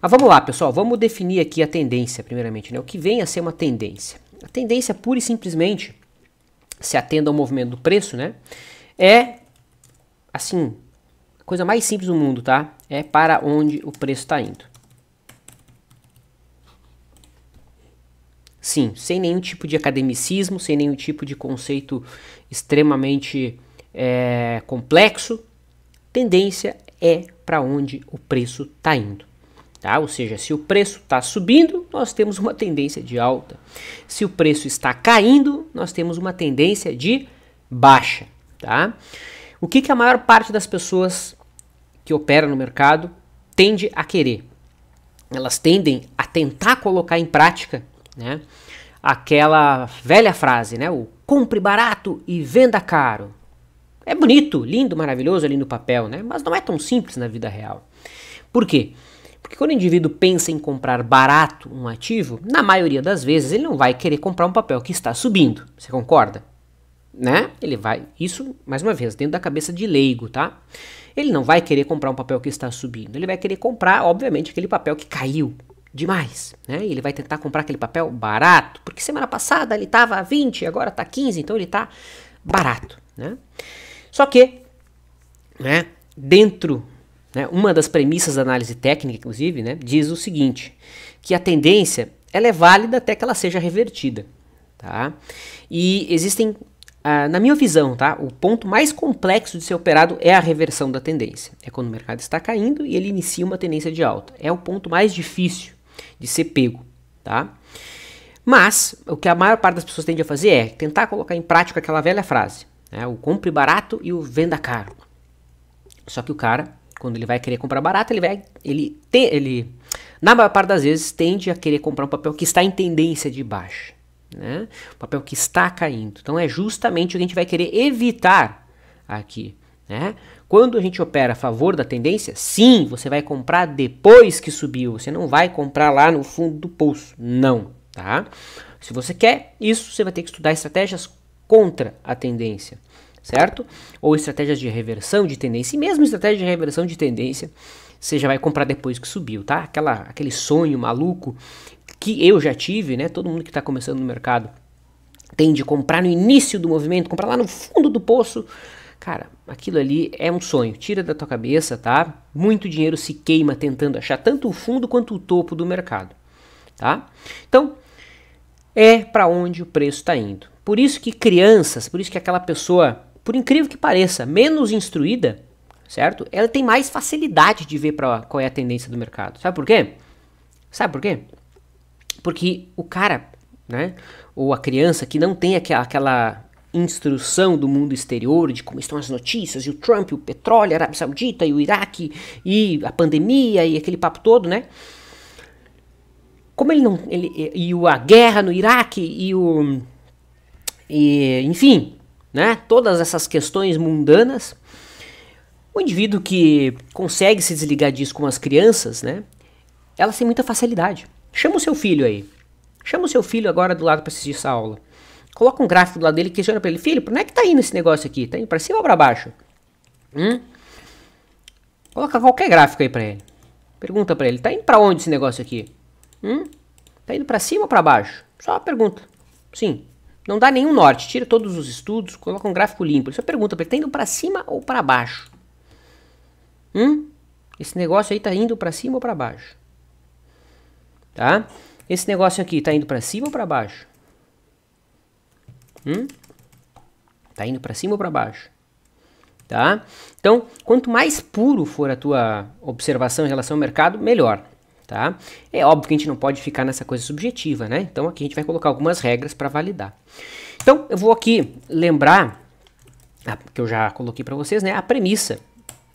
Mas vamos lá, pessoal, vamos definir aqui a tendência, primeiramente, né? O que vem a ser uma tendência? A tendência, pura e simplesmente, se atenda ao movimento do preço, né? É, assim, a coisa mais simples do mundo, tá? É para onde o preço está indo. Sim, sem nenhum tipo de academicismo, sem nenhum tipo de conceito extremamente complexo. Tendência é para onde o preço está indo. Tá? Ou seja, se o preço está subindo, nós temos uma tendência de alta. Se o preço está caindo, nós temos uma tendência de baixa. Tá? O que a maior parte das pessoas que operam no mercado tende a querer? Elas tendem a tentar colocar em prática, né, aquela velha frase, né, o compre barato e venda caro. É bonito, lindo, maravilhoso ali no papel, né, mas não é tão simples na vida real. Por quê? Porque quando o indivíduo pensa em comprar barato um ativo, na maioria das vezes ele não vai querer comprar um papel que está subindo. Você concorda? Né? Ele vai, isso mais uma vez, dentro da cabeça de leigo, tá? Ele não vai querer comprar um papel que está subindo. Ele vai querer comprar, obviamente, aquele papel que caiu demais, né? E ele vai tentar comprar aquele papel barato, porque semana passada ele estava a 20, agora está 15, então ele está barato, né? Só que, né, dentro, né, uma das premissas da análise técnica, inclusive, né, diz o seguinte, que a tendência ela é válida até que ela seja revertida, tá? E existem, na minha visão, tá, o ponto mais complexo de ser operado é a reversão da tendência. É quando o mercado está caindo e ele inicia uma tendência de alta. É o ponto mais difícil de ser pego, tá? Mas o que a maior parte das pessoas tende a fazer é tentar colocar em prática aquela velha frase, né, o compre barato e o venda caro. Só que o cara, quando ele vai querer comprar barato, ele na maior parte das vezes tende a querer comprar um papel que está em tendência de baixa, né? Um papel que está caindo. Então é justamente o que a gente vai querer evitar aqui, né? Quando a gente opera a favor da tendência, sim, você vai comprar depois que subiu, você não vai comprar lá no fundo do poço, não, tá? Se você quer isso, você vai ter que estudar estratégias contra a tendência, certo? Ou estratégias de reversão de tendência, e mesmo estratégia de reversão de tendência, você já vai comprar depois que subiu, tá? Aquele sonho maluco que eu já tive, né? Todo mundo que está começando no mercado tende a comprar no início do movimento, comprar lá no fundo do poço. Cara, aquilo ali é um sonho, tira da tua cabeça, tá? Muito dinheiro se queima tentando achar tanto o fundo quanto o topo do mercado, tá? Então, é para onde o preço está indo. Por isso que crianças, por isso que aquela pessoa, por incrível que pareça, menos instruída, certo? Ela tem mais facilidade de ver qual é a tendência do mercado. Sabe por quê? Sabe por quê? Porque o cara, né, ou a criança que não tem aquela instrução do mundo exterior, de como estão as notícias, e o Trump, o petróleo, a Arábia Saudita, e o Iraque, e a pandemia, e aquele papo todo, né? Como a guerra no Iraque, enfim, né? Todas essas questões mundanas, o indivíduo que consegue se desligar disso com as crianças, né? Elas têm muita facilidade. Chama o seu filho aí. Chama o seu filho agora do lado para assistir essa aula. Coloca um gráfico do lado dele e questiona para ele: filho, por onde é que tá indo esse negócio aqui? Tá indo para cima ou para baixo? Coloca qualquer gráfico aí para ele. Pergunta para ele: tá indo para onde esse negócio aqui? Tá indo para cima ou para baixo? Só uma pergunta. Sim. Não dá nenhum norte. Tira todos os estudos, coloca um gráfico limpo. Ele só pergunta para ele: tá indo para cima ou para baixo? Esse negócio aí tá indo para cima ou para baixo? Tá? Esse negócio aqui tá indo para cima ou para baixo? Tá indo para cima ou para baixo? Tá? Então, quanto mais puro for a tua observação em relação ao mercado, melhor. Tá? É óbvio que a gente não pode ficar nessa coisa subjetiva, né? Então aqui a gente vai colocar algumas regras para validar. Então eu vou aqui lembrar, que eu já coloquei para vocês, né? A premissa,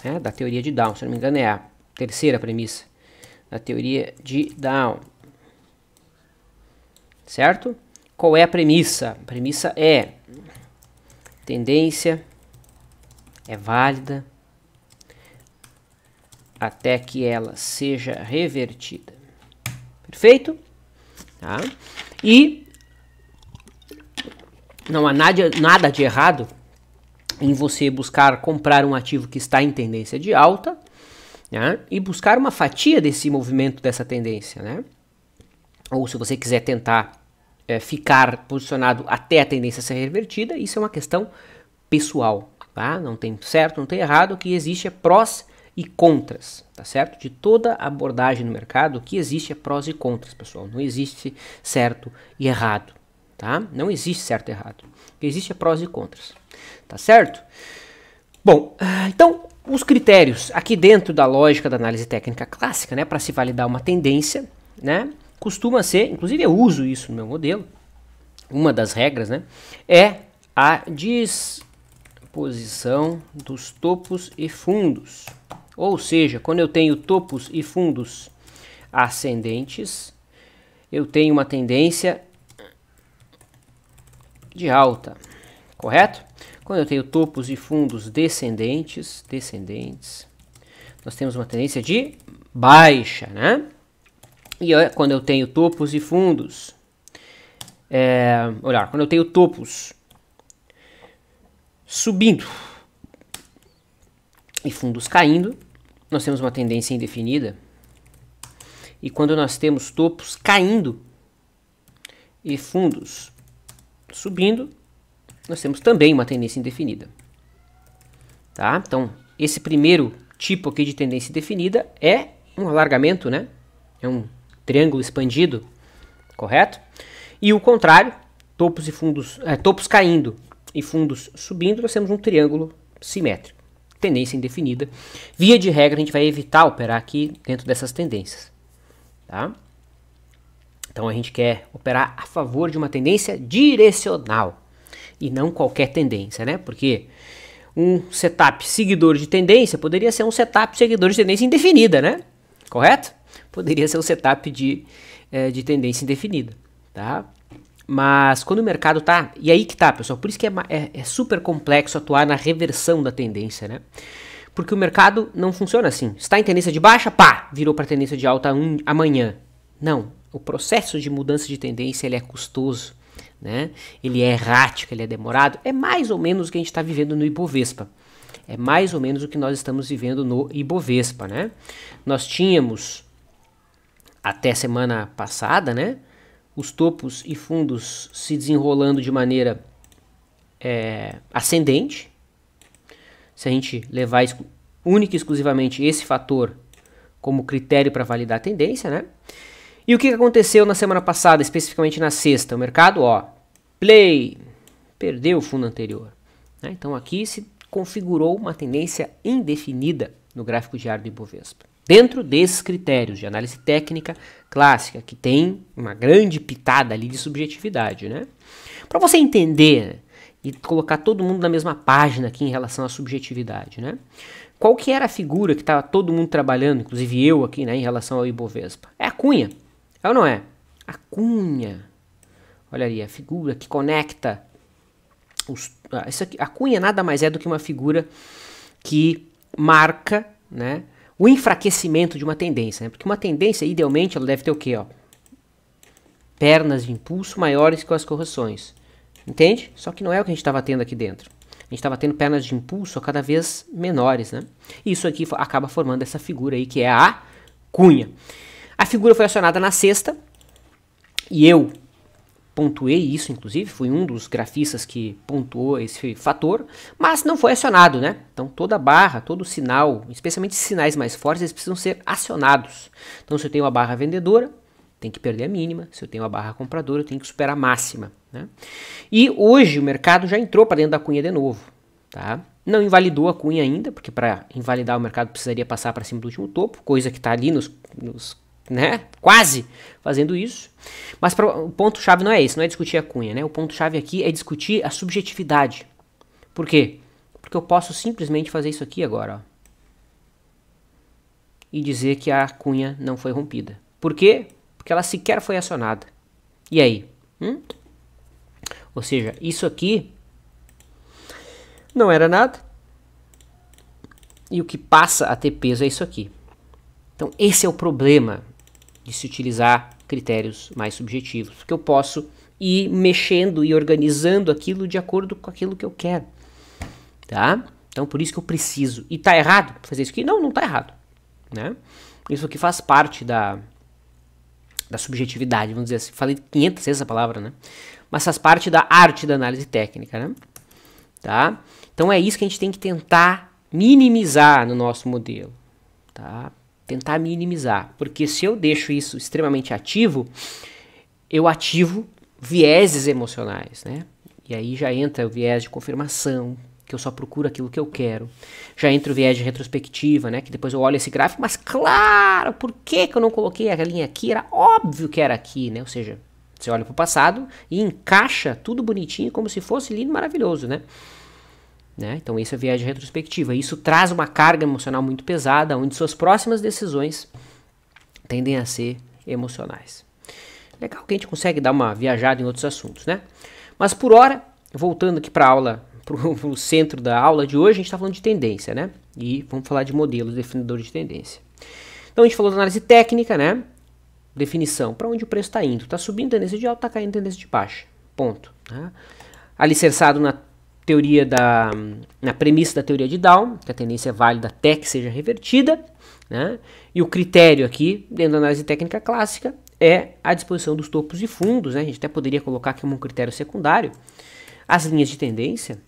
né, da teoria de Down, se não me engano é a terceira premissa da teoria de Down. Certo? Qual é a premissa? A premissa é: tendência é válida até que ela seja revertida. Perfeito? Tá? E não há nada de errado em você buscar comprar um ativo que está em tendência de alta né? E buscar uma fatia desse movimento, dessa tendência, né? Ou se você quiser tentar ficar posicionado até a tendência ser revertida, isso é uma questão pessoal, tá? Não tem certo, não tem errado, o que existe é prós e contras, tá certo? De toda abordagem no mercado, o que existe é prós e contras, pessoal. Não existe certo e errado, tá? Não existe certo e errado. O que existe é prós e contras, tá certo? Bom, então os critérios aqui dentro da lógica da análise técnica clássica, né, para se validar uma tendência, né, costuma ser, inclusive eu uso isso no meu modelo, uma das regras, né, é a disposição dos topos e fundos. Ou seja, quando eu tenho topos e fundos ascendentes, eu tenho uma tendência de alta, correto? Quando eu tenho topos e fundos descendentes, nós temos uma tendência de baixa, né? E quando eu tenho topos e fundos, quando eu tenho topos subindo e fundos caindo, nós temos uma tendência indefinida. E quando nós temos topos caindo e fundos subindo, nós temos também uma tendência indefinida. Tá? Então, esse primeiro tipo aqui de tendência indefinida é um alargamento, né? É um triângulo expandido, correto? E o contrário, topos e fundos, topos caindo e fundos subindo, nós temos um triângulo simétrico, tendência indefinida. Via de regra, a gente vai evitar operar aqui dentro dessas tendências, tá? Então a gente quer operar a favor de uma tendência direcional e não qualquer tendência, né? Porque um setup seguidor de tendência poderia ser um setup seguidor de tendência indefinida, né? Correto? Poderia ser um setup de tendência indefinida, tá? Mas quando o mercado tá... E aí que tá, pessoal. Por isso que é super complexo atuar na reversão da tendência, né? Porque o mercado não funciona assim. Está em tendência de baixa, pá! Virou para tendência de alta amanhã. Não. O processo de mudança de tendência ele é custoso, né? Ele é errático, ele é demorado. É mais ou menos o que a gente está vivendo no Ibovespa. É mais ou menos o que nós estamos vivendo no Ibovespa, né? Nós tínhamos, até semana passada, né, os topos e fundos se desenrolando de maneira ascendente. Se a gente levar única e exclusivamente esse fator como critério para validar a tendência, né? E o que aconteceu na semana passada, especificamente na sexta? O mercado, perdeu o fundo anterior, né? Então aqui se configurou uma tendência indefinida no gráfico diário do Ibovespa. Dentro desses critérios de análise técnica clássica, que tem uma grande pitada ali de subjetividade, né? Para você entender e colocar todo mundo na mesma página aqui em relação à subjetividade, né? Qual que era a figura que estava todo mundo trabalhando, inclusive eu aqui, né, em relação ao Ibovespa? É a cunha, é ou não é? A cunha. Olha ali, a figura que conecta isso aqui, a cunha nada mais é do que uma figura que marca, né, o enfraquecimento de uma tendência, né? Porque uma tendência, idealmente, ela deve ter o quê? Pernas de impulso maiores que as correções. Entende? Só que não é o que a gente estava tendo aqui dentro. A gente estava tendo pernas de impulso cada vez menores, né? E isso aqui acaba formando essa figura aí, que é a cunha. A figura foi acionada na sexta, e eu pontuei isso, inclusive, fui um dos grafistas que pontuou esse fator, mas não foi acionado, né? Então toda barra, todo sinal, especialmente sinais mais fortes, eles precisam ser acionados. Então se eu tenho uma barra vendedora, tem que perder a mínima. Se eu tenho uma barra compradora, eu tenho que superar a máxima, né? E hoje o mercado já entrou para dentro da cunha de novo, tá? Não invalidou a cunha ainda, porque para invalidar o mercado precisaria passar para cima do último topo, coisa que está ali né, quase fazendo isso. Mas o ponto-chave não é esse, não é discutir a cunha, né? O ponto-chave aqui é discutir a subjetividade. Por quê? Porque eu posso simplesmente fazer isso aqui agora, e dizer que a cunha não foi rompida. Por quê? Porque ela sequer foi acionada. E aí? Ou seja, isso aqui não era nada, e o que passa a ter peso é isso aqui. Então esse é o problema de se utilizar critérios mais subjetivos, porque eu posso ir mexendo e organizando aquilo de acordo com aquilo que eu quero, tá? Então por isso que eu preciso. E tá errado fazer isso aqui? Não, não tá errado. né? Isso aqui faz parte da subjetividade, vamos dizer assim. Falei 500 vezes essa palavra, né? Mas faz parte da arte da análise técnica, né? Tá? Então é isso que a gente tem que tentar minimizar no nosso modelo, tá? Tentar minimizar, porque se eu deixo isso extremamente ativo, eu ativo vieses emocionais, né? E aí já entra o viés de confirmação, que eu só procuro aquilo que eu quero. Já entra o viés de retrospectiva, né? Que depois eu olho esse gráfico, mas claro, por que eu não coloquei a linha aqui? Era óbvio que era aqui, né? Ou seja, você olha para o passado e encaixa tudo bonitinho como se fosse lindo e maravilhoso, né? Então esse é o viés de retrospectiva. Isso traz uma carga emocional muito pesada, onde suas próximas decisões tendem a ser emocionais. Legal que a gente consegue dar uma viajada em outros assuntos, né? Mas por hora, voltando aqui para a aula, para o centro da aula de hoje, a gente está falando de tendência, né? E vamos falar de modelos definidores de tendência. Então a gente falou da análise técnica, né? Definição, para onde o preço está indo. Está subindo tendência de alta, está caindo tendência de baixa. Ponto. Né? Alicerçado na teoria na premissa da teoria de Down, que a tendência é válida até que seja revertida, né? E o critério aqui, dentro da análise técnica clássica, é a disposição dos topos e fundos, né? A gente até poderia colocar aqui como um critério secundário as linhas de tendência,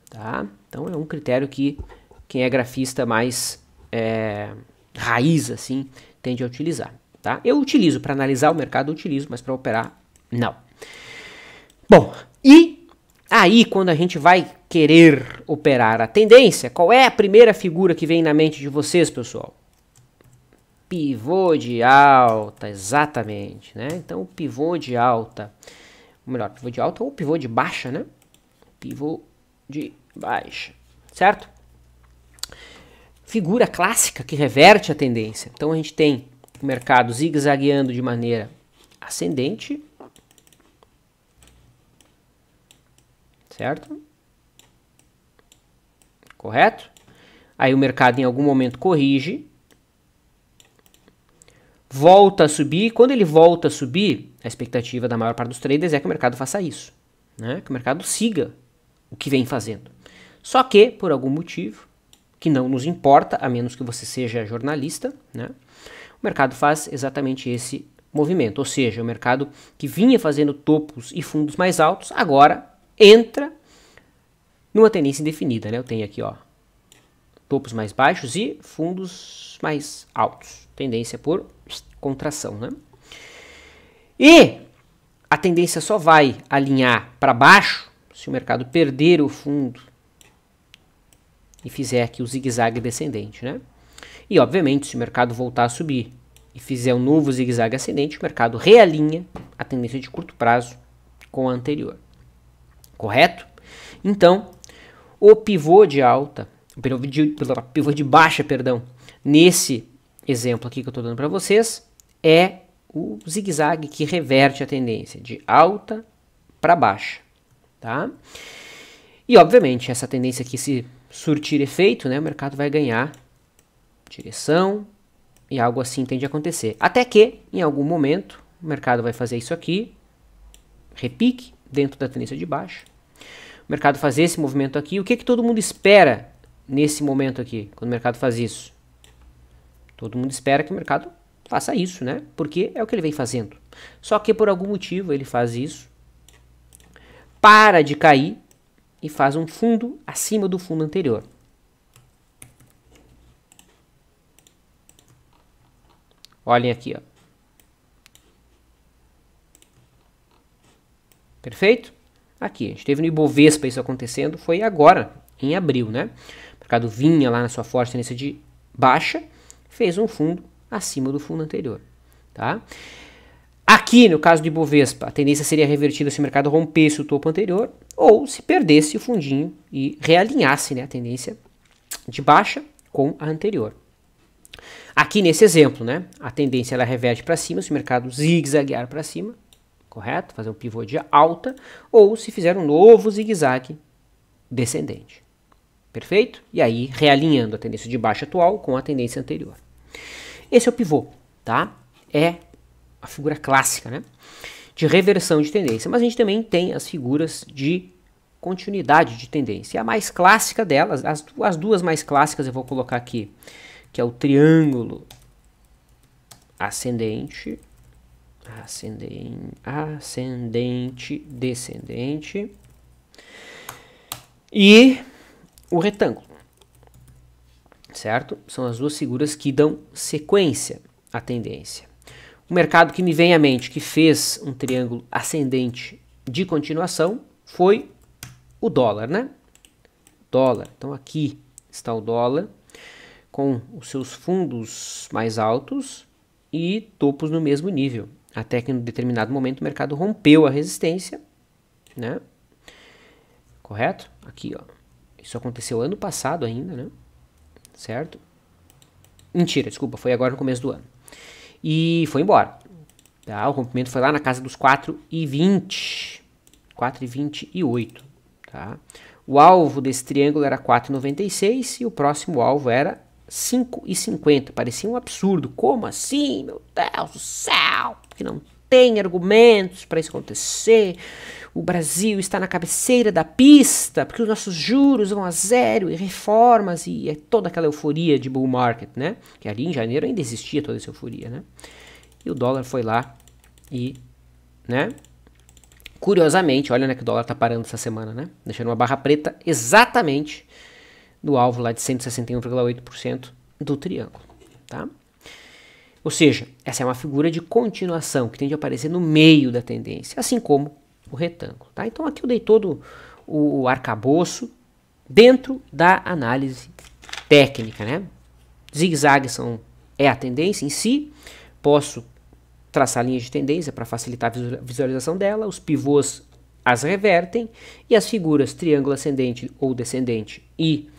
tá? Então é um critério que quem é grafista mais raiz, assim, tende a utilizar, tá? Eu utilizo para analisar o mercado, mas para operar, não. Bom, e aí quando a gente vai querer operar a tendência, qual é a primeira figura que vem na mente de vocês, pessoal? Pivô de alta, exatamente, né? Então o pivô de alta, ou melhor, pivô de alta ou pivô de baixa, né? Pivô de baixa, certo? Figura clássica que reverte a tendência. Então a gente tem o mercado zigue-zagueando de maneira ascendente, certo? Correto? Aí o mercado em algum momento corrige, volta a subir. Quando ele volta a subir, a expectativa da maior parte dos traders é que o mercado faça isso, né? Que o mercado siga o que vem fazendo. Só que, por algum motivo, que não nos importa, a menos que você seja jornalista, né? O mercado faz exatamente esse movimento. Ou seja, o mercado que vinha fazendo topos e fundos mais altos, agora entra numa tendência indefinida, né? Eu tenho aqui, ó, topos mais baixos e fundos mais altos. Tendência por contração, né? E a tendência só vai alinhar para baixo se o mercado perder o fundo e fizer aqui o zigue-zague descendente, né? E, obviamente, se o mercado voltar a subir e fizer um novo zigue-zague ascendente, o mercado realinha a tendência de curto prazo com a anterior. Correto? Então, o pivô de alta, pivô de baixa, perdão, nesse exemplo aqui que eu estou dando para vocês, é o zigue-zague que reverte a tendência de alta para baixa, tá? E, obviamente, essa tendência aqui, se surtir efeito, né, o mercado vai ganhar direção e algo assim tende a acontecer. Até que, em algum momento, o mercado vai fazer isso aqui, repique dentro da tendência de baixa. O mercado fazer esse movimento aqui. O que todo mundo espera nesse momento aqui, quando o mercado faz isso? Todo mundo espera que o mercado faça isso, né? Porque é o que ele vem fazendo. Só que por algum motivo ele faz isso, para de cair e faz um fundo acima do fundo anterior. Olhem aqui, ó. Perfeito? Aqui, a gente teve no Ibovespa isso acontecendo, foi agora, em abril, né? O mercado vinha lá na sua forte tendência de baixa, fez um fundo acima do fundo anterior, tá? Aqui, no caso do Ibovespa, a tendência seria revertida se o mercado rompesse o topo anterior ou se perdesse o fundinho e realinhasse, né, a tendência de baixa com a anterior. Aqui nesse exemplo, né, a tendência ela reverte para cima se o mercado zigue-zaguear para cima, correto? Fazer um pivô de alta, ou se fizer um novo zigue-zague descendente. Perfeito? E aí, realinhando a tendência de baixa atual com a tendência anterior. Esse é o pivô, tá? É a figura clássica, né, de reversão de tendência. Mas a gente também tem as figuras de continuidade de tendência. E a mais clássica delas, as duas mais clássicas eu vou colocar aqui, que é o triângulo ascendente, descendente e o retângulo, certo? São as duas figuras que dão sequência à tendência. O mercado que me vem à mente que fez um triângulo ascendente de continuação foi o dólar, né? Dólar. Então aqui está o dólar com os seus fundos mais altos e topos no mesmo nível, até que em um determinado momento o mercado rompeu a resistência, né? Correto? Aqui, ó. Isso aconteceu ano passado ainda, né? Certo? Mentira, desculpa, foi agora no começo do ano. E foi embora. Tá? O rompimento foi lá na casa dos 4,20. 4,28. Tá? O alvo desse triângulo era 4,96 e o próximo alvo era 5,50. Parecia um absurdo. Como assim? Meu Deus do céu! Porque não tem argumentos para isso acontecer. O Brasil está na cabeceira da pista, porque os nossos juros vão a zero e reformas e é toda aquela euforia de bull market, né? Que ali em janeiro ainda existia toda essa euforia, né? E o dólar foi lá e, né? Curiosamente, olha onde é que o dólar está parando essa semana, né? Deixando uma barra preta exatamente no alvo lá de 161,8% do triângulo, tá? Ou seja, essa é uma figura de continuação que tende a aparecer no meio da tendência, assim como o retângulo, tá? Então aqui eu dei todo o arcabouço dentro da análise técnica, né? Zigue-zague é a tendência em si, posso traçar linhas de tendência para facilitar a visualização dela, os pivôs as revertem e as figuras triângulo ascendente ou descendente e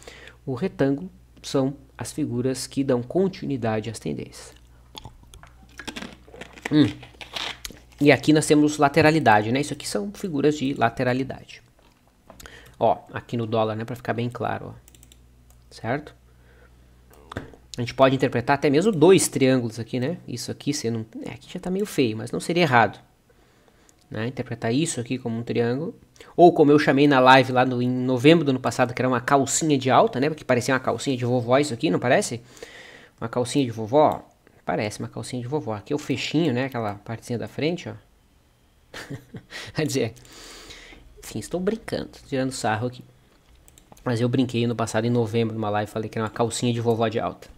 o retângulo são as figuras que dão continuidade às tendências. E aqui nós temos lateralidade, né? Isso aqui são figuras de lateralidade. Ó, aqui no dólar, né? Para ficar bem claro, ó. Certo? A gente pode interpretar até mesmo dois triângulos aqui, né? Isso aqui sendo... aqui já tá meio feio, mas não seria errado, né? Interpretar isso aqui como um triângulo. Ou como eu chamei na live lá em novembro do ano passado, que era uma calcinha de alta, né? Porque parecia uma calcinha de vovó isso aqui, não parece? Uma calcinha de vovó. Parece uma calcinha de vovó. Aqui é o fechinho, né? Aquela partezinha da frente, ó. Quer dizer... Enfim, estou brincando, tirando sarro aqui. Mas eu brinquei no passado, em novembro, numa live, falei que era uma calcinha de vovó de alta.